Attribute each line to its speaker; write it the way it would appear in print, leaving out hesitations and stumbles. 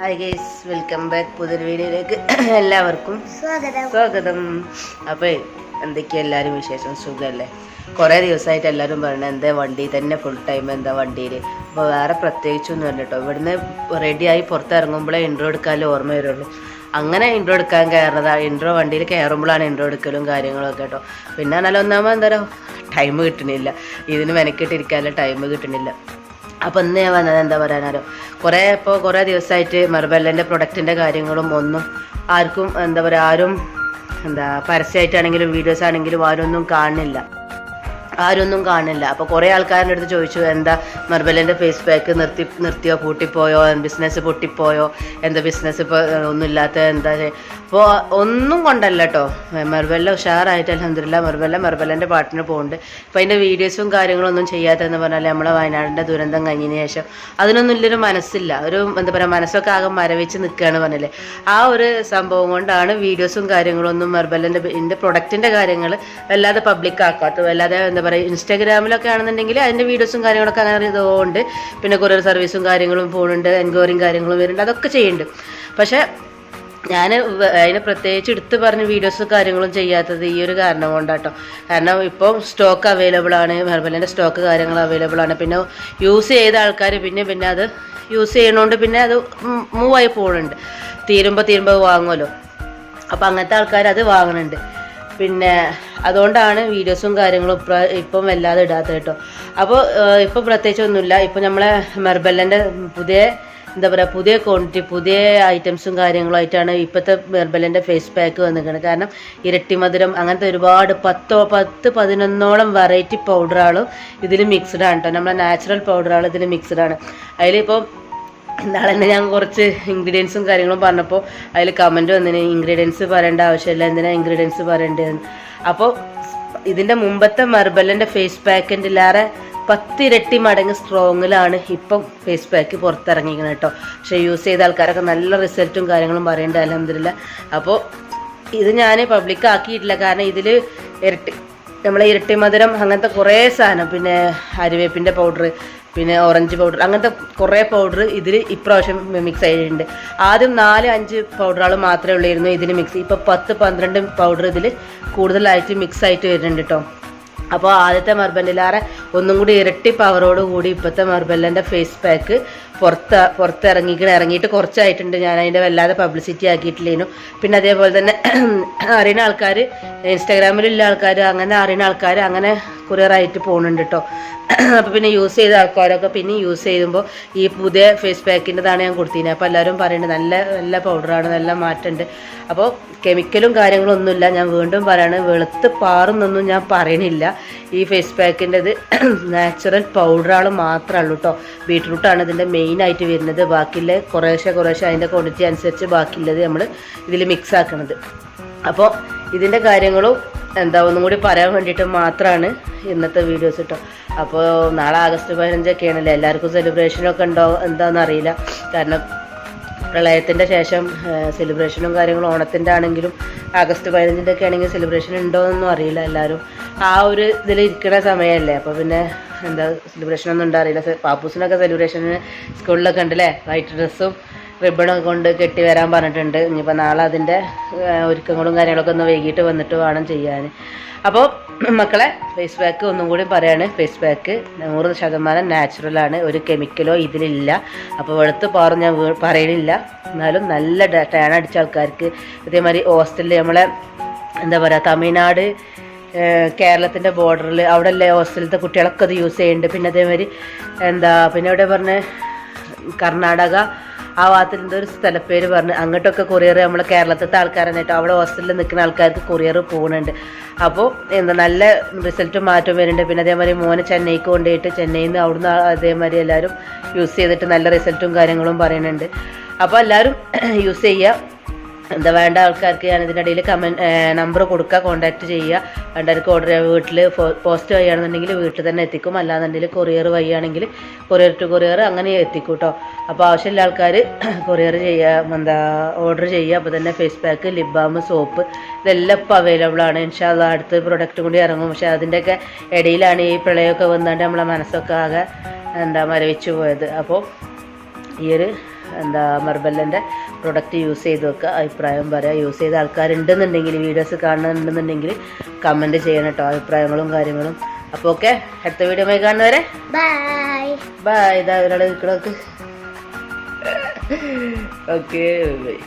Speaker 1: Hi guys, welcome back പുതിയൊരു വീഡിയോയിലേക്ക് എല്ലാവർക്കും സ്വാഗതം. അപ്പോൾ എന്തൊക്കെയാ എല്ലാവരും വിശേഷം? സുഖമല്ലേ? കുറേ ദിവസമായിട്ട് എല്ലാവരും പറയണത് എന്താ വണ്ടി തന്നെ ഫുൾ ടൈം, എന്താ വണ്ടിയിൽ. അപ്പോൾ വേറെ പ്രത്യേകിച്ചൊന്നും ഇല്ല കേട്ടോ. ഇവിടുന്ന് റെഡിയായി പുറത്തിറങ്ങുമ്പോഴേ ഇൻട്രോ എടുക്കാനും ഓർമ്മ വരുള്ളൂ. അങ്ങനെ ഇൻട്രോ എടുക്കാൻ കയറുന്നതാണ്. ഇൻട്രോ വണ്ടിയിൽ കയറുമ്പോഴാണ് ഇൻട്രോ എടുക്കലും കാര്യങ്ങളൊക്കെ കേട്ടോ. പിന്നെ എന്നാലും ഒന്നാമത് എന്താ ടൈം കിട്ടണില്ല, ഇതിന് മെനക്കെട്ടിരിക്കാനുള്ള ടൈം കിട്ടണില്ല. അപ്പോൾ ഇന്ന് ഞാൻ വന്നത് എന്താ പറയാനോ, കുറേ ദിവസമായിട്ട് മെർബെല്ലൻ്റെ പ്രൊഡക്റ്റിൻ്റെ കാര്യങ്ങളും ഒന്നും ആർക്കും എന്താ പറയുക, ആരും പരസ്യമായിട്ടാണെങ്കിലും വീഡിയോസ് ആണെങ്കിലും ആരൊന്നും കാണില്ല. അപ്പോൾ കുറേ ആൾക്കാരുടെ അടുത്ത് ചോദിച്ചു, എന്താ മെർബെല്ലൻ്റെ ഫേസ് പാക്ക് നിർത്തിയോ, പൂട്ടിപ്പോയോ, ബിസിനസ് പൊട്ടിപ്പോയോ, എന്താ ബിസിനസ് ഇപ്പോൾ ഒന്നുമില്ലാത്ത എന്താ. അപ്പോൾ ഒന്നും കൊണ്ടല്ല കേട്ടോ. മെർബെല്ല ഉഷാറായിട്ട് അൽഹംദുലില്ലാ മെർബെല്ലൻ്റെ പാട്ടിന് പോകുന്നുണ്ട്. ഇപ്പോൾ അതിൻ്റെ വീഡിയോസും കാര്യങ്ങളൊന്നും ചെയ്യാത്തതെന്ന് പറഞ്ഞാൽ നമ്മളെ വയനാടിൻ്റെ ദുരന്തം കഴിഞ്ഞതിന് ശേഷം അതിനൊന്നും ഇല്ലൊരു മനസ്സില്ല, ഒരു എന്താ പറയുക, മനസ്സൊക്കെ ആകെ മരവിച്ച് നിൽക്കുകയാണ് പറഞ്ഞില്ലേ. ആ ഒരു സംഭവം കൊണ്ടാണ് വീഡിയോസും കാര്യങ്ങളൊന്നും മെർബെല്ലൻ്റെ പ്രൊഡക്റ്റിൻ്റെ കാര്യങ്ങൾ വല്ലാതെ പബ്ലിക് ആക്കാത്തത്. വല്ലാതെ എന്താ പറയുക, ഇൻസ്റ്റാഗ്രാമിലൊക്കെ ആണെന്നുണ്ടെങ്കിൽ അതിൻ്റെ വീഡിയോസും കാര്യങ്ങളൊക്കെ അങ്ങനെ ഇതുകൊണ്ട്, പിന്നെ കൊറിയർ സർവീസും കാര്യങ്ങളും പോകുന്നുണ്ട്, എൻക്വയറിയും കാര്യങ്ങളും വരുന്നുണ്ട്, അതൊക്കെ ചെയ്യുന്നുണ്ട്. പക്ഷേ ഞാൻ അതിനെ പ്രത്യേകിച്ച് എടുത്ത് പറഞ്ഞ് വീഡിയോസും കാര്യങ്ങളും ചെയ്യാത്തത് ഈ ഒരു കാരണം കൊണ്ടാട്ടോ. കാരണം ഇപ്പോൾ സ്റ്റോക്ക് അവൈലബിൾ ആണ്, മെർബെല്ലൻ്റെ സ്റ്റോക്ക് കാര്യങ്ങൾ അവൈലബിൾ ആണ്. പിന്നെ യൂസ് ചെയ്ത ആൾക്കാർ പിന്നെ അത് യൂസ് ചെയ്യണോണ്ട് പിന്നെ അത് മൂവായി പോകുന്നുണ്ട്. തീരുമ്പോൾ വാങ്ങുമല്ലോ. അപ്പോൾ അങ്ങനത്തെ ആൾക്കാർ അത് വാങ്ങുന്നുണ്ട്. പിന്നെ അതുകൊണ്ടാണ് വീഡിയോസും കാര്യങ്ങളും ഇപ്പം വല്ലാതെ ഇടാത്തത് കേട്ടോ. അപ്പോൾ ഇപ്പോൾ പ്രത്യേകിച്ചൊന്നുമില്ല. ഇപ്പോൾ നമ്മളെ മെർബെല്ലൻ്റെ പുതിയ ക്വാണ്ടിറ്റി, പുതിയ ഐറ്റംസും കാര്യങ്ങളുമായിട്ടാണ് ഇപ്പോഴത്തെ മെർബെല്ലൻ്റെ ഫേസ് പാക്ക് വന്നിരിക്കുന്നത്. കാരണം ഇരട്ടി മധുരം അങ്ങനത്തെ ഒരുപാട് 10-11 വെറൈറ്റി പൗഡറുകളും ഇതിൽ മിക്സ്ഡ് ആണ് കേട്ടോ. നമ്മളെ നാച്ചുറൽ പൗഡറുകൾ ഇതിൽ മിക്സ്ഡ് ആണ്. അതിലിപ്പോൾ നാളെ തന്നെ ഞാൻ കുറച്ച് ഇൻഗ്രീഡിയൻസും കാര്യങ്ങളും പറഞ്ഞപ്പോൾ അതിൽ കമൻറ്റ് വന്നിന്, ഇൻഗ്രീഡിയൻസ് പറയേണ്ട ആവശ്യമില്ല, എന്തിനാ ഇൻഗ്രീഡിയൻസ് പറയേണ്ടതെന്ന്. അപ്പോൾ ഇതിൻ്റെ മുമ്പത്തെ മെർബെല്ലൻ്റെ ഫേസ് പാക്കിൻ്റെലേറെ 10 ഇരട്ടി മടങ്ങ് സ്ട്രോങ്ങിലാണ് ഇപ്പം ഫേസ് പാക്ക് പുറത്തിറങ്ങിയിരിക്കുന്നത് കേട്ടോ. പക്ഷേ യൂസ് ചെയ്ത ആൾക്കാരൊക്കെ നല്ല റിസൾട്ടും കാര്യങ്ങളും പറയേണ്ടത് അൽഹംദുലില്ലാ. അപ്പോൾ ഇത് ഞാൻ പബ്ലിക് ആക്കിയിട്ടില്ല. കാരണം ഇതിൽ നമ്മളെ ഇരട്ടി മധുരം അങ്ങനത്തെ കുറേ സാധനം, പിന്നെ അരിവേപ്പിൻ്റെ പൗഡർ, പിന്നെ ഓറഞ്ച് പൗഡർ, അങ്ങനത്തെ കുറേ പൗഡർ ഇതിൽ ഇപ്രാവശ്യം മിക്സ് ആയിട്ടുണ്ട്. ആദ്യം 4-5 പൗഡറുകൾ മാത്രമേ ഉള്ളായിരുന്നു ഇതിന് മിക്സ്. ഇപ്പോൾ 10-12 പൗഡർ ഇതിൽ കൂടുതലായിട്ട് മിക്സ് ആയിട്ട് വരുന്നുണ്ട് കേട്ടോ. അപ്പോൾ ആദ്യത്തെ മെർബെല്ലിലേറെ ഒന്നും കൂടി ഇരട്ടി പവറോട് കൂടി ഇപ്പോഴത്തെ മെർബെല്ലൻ്റെ ഫേസ് പാക്ക് ഇറങ്ങിയിട്ട് കുറച്ചായിട്ടുണ്ട്. ഞാൻ അതിൻ്റെ വല്ലാതെ പബ്ലിസിറ്റി ആക്കിയിട്ടില്ലേനു. പിന്നെ അതേപോലെ തന്നെ അറിയുന്ന ആൾക്കാർ, ഇൻസ്റ്റാഗ്രാമിലുള്ള ആൾക്കാർ, അങ്ങനെ അറിയുന്ന ആൾക്കാർ അങ്ങനെ കൊറിയറായിട്ട് പോകുന്നുണ്ട് കേട്ടോ. അപ്പോൾ പിന്നെ യൂസ് ചെയ്ത ആൾക്കാരൊക്കെ പിന്നെ യൂസ് ചെയ്യുമ്പോൾ ഈ പുതിയ ഫേസ് പാക്കിൻ്റെതാണ് ഞാൻ കൊടുത്തിരുന്നത്. അപ്പോൾ എല്ലാവരും പറയുന്നുണ്ട് നല്ല പൗഡറാണ്, നല്ല മാറ്റമുണ്ട്. അപ്പോൾ കെമിക്കലും കാര്യങ്ങളും ഒന്നുമില്ല. ഞാൻ വീണ്ടും പറയാണ്, വെളുത്ത് പാറുന്നൊന്നും ഞാൻ പറയണില്ല. ഈ ഫേസ് പാക്കിൻ്റെത് നാച്ചുറൽ പൗഡറുകൾ മാത്രമേ ഉള്ളൂ കേട്ടോ. ബീട്രൂട്ടാണ് ഇതിൻ്റെ മെയിനായിട്ട് വരുന്നത്. ബാക്കിയുള്ള കുറേശ്ശെ അതിൻ്റെ ക്വാണ്ടിറ്റി അനുസരിച്ച് ബാക്കിയുള്ളത് നമ്മൾ ഇതിൽ മിക്സ് ആക്കുന്നത്. അപ്പോൾ ഇതിൻ്റെ കാര്യങ്ങളും ഒന്നും കൂടി പറയാൻ വേണ്ടിയിട്ട് മാത്രമാണ് ഇന്നത്തെ വീഡിയോസ് കേട്ടോ. അപ്പോൾ നാളെ ആഗസ്റ്റ് 15 ആണല്ലേ. എല്ലാവർക്കും സെലിബ്രേഷനൊക്കെ ഉണ്ടോ എന്താണെന്ന് അറിയില്ല. കാരണം പ്രളയത്തിൻ്റെ ശേഷം സെലിബ്രേഷനും കാര്യങ്ങളും ഓണത്തിൻ്റെ ആണെങ്കിലും ആഗസ്റ്റ് 15 ഒക്കെ ആണെങ്കിൽ സെലിബ്രേഷൻ ഉണ്ടോ എന്നൊന്നും അറിയില്ല. എല്ലാവരും ആ ഒരു ഇതിൽ ഇരിക്കുന്ന സമയമല്ലേ. അപ്പോൾ പിന്നെ സെലിബ്രേഷനൊന്നും ഉണ്ടോ അറിയില്ല. പാപ്പൂസിനൊക്കെ സെലിബ്രേഷന് സ്കൂളിലൊക്കെ ഉണ്ടല്ലേ, വൈറ്റ് ഡ്രസ്സും റിബണൊക്കെ കൊണ്ട് കെട്ടി വരാൻ പറഞ്ഞിട്ടുണ്ട്. ഇനിയിപ്പോൾ നാളെ അതിൻ്റെ ഒരുക്കങ്ങളും കാര്യങ്ങളൊക്കെ ഒന്ന് വൈകിട്ട് വന്നിട്ട് വേണം ചെയ്യാൻ. അപ്പോൾ മക്കളെ, ഫേസ് പാക്ക് ഒന്നും കൂടി പറയാണ്, ഫേസ് പാക്ക് 100% നാച്ചുറലാണ്, ഒരു കെമിക്കലോ ഇതിലില്ല. അപ്പോൾ വെളുത്ത് പാറും ഞാൻ പറയണില്ല. എന്നാലും നല്ല ടാൻ അടിച്ച ആൾക്കാർക്ക്, ഇതേമാതിരി ഹോസ്റ്റലിൽ നമ്മളെ തമിഴ്നാട് കേരളത്തിൻ്റെ ബോർഡറിൽ അവിടെ അല്ലേ ഹോസ്റ്റലിലത്തെ കുട്ടികളൊക്കെ അത് യൂസ് ചെയ്യുന്നുണ്ട്. പിന്നെ അതേമാതിരി പിന്നെ ഇവിടെ പറഞ്ഞ കർണാടക ആ ഭാഗത്തിൽ എന്തൊരു സ്ഥലപ്പേര് പറഞ്ഞ് അങ്ങോട്ടൊക്കെ കൊറിയർ നമ്മളെ കേരളത്തിലത്തെ ആൾക്കാരാണ് കേട്ടോ. അവിടെ ഹോസ്റ്റലിൽ നിൽക്കുന്ന ആൾക്കാർക്ക് കൊറിയർ പോകുന്നുണ്ട്. അപ്പോൾ നല്ല റിസൾട്ട് മാറ്റം വരുന്നുണ്ട്. പിന്നെ അതേമാതിരി മോനെ ചെന്നൈക്ക് കൊണ്ടുപോയിട്ട് ചെന്നൈയിൽ നിന്ന് അവിടുന്ന് അതേമാതിരി എല്ലാവരും യൂസ് ചെയ്തിട്ട് നല്ല റിസൾട്ടും കാര്യങ്ങളും പറയുന്നുണ്ട്. അപ്പോൾ എല്ലാവരും യൂസ് ചെയ്യുക. വേണ്ട ആൾക്കാർക്ക് ഞാൻ ഇതിൻ്റെ ഇടയിൽ നമ്പർ കൊടുക്കുക, കോൺടാക്റ്റ് ചെയ്യുക. വേണ്ടവർക്ക് ഓർഡർ ചെയ്യുക. വീട്ടിൽ പോസ്റ്റ് വഴിയാണെന്നുണ്ടെങ്കിൽ വീട്ടിൽ തന്നെ എത്തിക്കും. അല്ലാന്നുണ്ടെങ്കിൽ കൊറിയർ വഴിയാണെങ്കിൽ കൊറിയർ ടു കൊറിയർ അങ്ങനെ എത്തിക്കും കേട്ടോ. അപ്പോൾ ആവശ്യമുള്ള ആൾക്കാർ കൊറിയർ ചെയ്യുക, ഓർഡർ ചെയ്യുക. അപ്പോൾ തന്നെ face pack, lip balm, soap ഇതെല്ലാം ഇപ്പോൾ അവൈലബിൾ ആണ്. ഇൻഷാ അല്ലാഹ് അടുത്ത പ്രൊഡക്റ്റ് കൂടി ഇറങ്ങും. പക്ഷേ അതിൻ്റെയൊക്കെ ഇടയിലാണ് ഈ പ്രളയമൊക്കെ വന്നാണ്ട് നമ്മളെ മനസ്സൊക്കെ ആകെ മരവിച്ചു പോയത്. അപ്പോൾ ഈ ഒരു എന്താ മെർബലിൻ്റെ പ്രൊഡക്റ്റ് യൂസ് ചെയ്ത് വെക്കുക, അഭിപ്രായം പറയാം. യൂസ് ചെയ്ത ആൾക്കാരുണ്ടെന്നുണ്ടെങ്കിൽ, വീഡിയോസ് കാണുന്നുണ്ടെന്നുണ്ടെങ്കിൽ കമൻറ്റ് ചെയ്യണം കേട്ടോ, അഭിപ്രായങ്ങളും കാര്യങ്ങളും. അപ്പോൾ ഓക്കെ, അടുത്ത വീഡിയോമായി കാണുന്നവരെ
Speaker 2: ബൈ
Speaker 1: ബൈ. ഇതാ ഒരാളെ നിൽക്കണോക്ക്. Okay bye.